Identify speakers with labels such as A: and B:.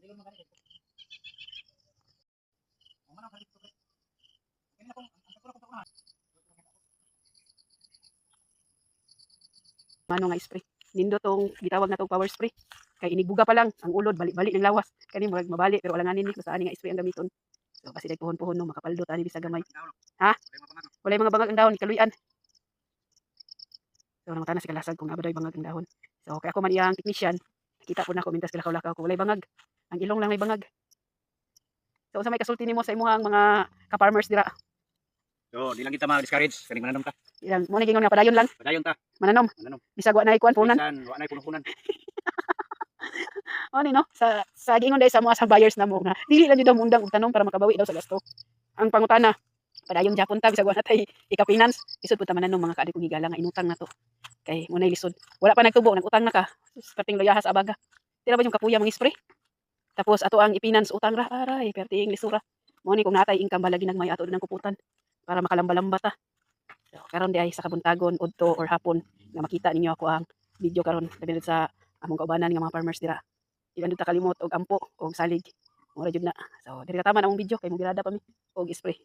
A: Mano nga spray. Nindo tong gitawag na tong power spray. Kay inigbuga pa lang ang ulod bali-bali ng lawas. Kani murag mabali pero wala nga nini basta ani nga spray ang gamiton. So kasi day puhon-puhon no makapaldot ani bisag gamay. Ha? Walay mga bangag ang dahon kaluyan. So namata na si kalasag kung nabaday bangag ang dahon. So kay ako man iyang technician, kita ko na komentas lakaw-lakaw ko walay bangag. Ang ilong lang may bangag. So sa may kasulti nimo sa imuhang mga ka-farmers dira.
B: So, di lang kita ma-discourage kaning mananom ta.
A: Ilang mo ni gingon nga padayon lang.
B: Padayon ta.
A: Mananom.
B: Mananom.
A: Bisag wa na ikuan punan.
B: Bisan wa nay pununan.
A: Ano no? Sa gingon day sa mga sa buyers na mo nga dili lang jud daw mundang og tanom para makabawi daw sa gasto. Ang pangutana, padayon gyapon ta bisag wa na tay ika-finance. Isod pud ta mananom mga kaadi kong higala nga inutang na to. Kay mo nay lisod. Wala pa nagtubo, nagutang na ka. Perting loyahas abaga. Tira ba yung kapuya mga spray? Tapos ato ang i-finance utang ra aray perting lisura. Mo ni kung natay income balagi nagmay ato ng kuputan para makalamba-lamba ta. So, karon di ay sa kabuntagon udto or hapon nga makita ninyo ako ang video karon labi sa among kaubanan nga mga farmers dira. Ilan ta kalimot og ampo og salig. Mura jud na. So, diri ta tama na among video kay mo girada pa mi og spray.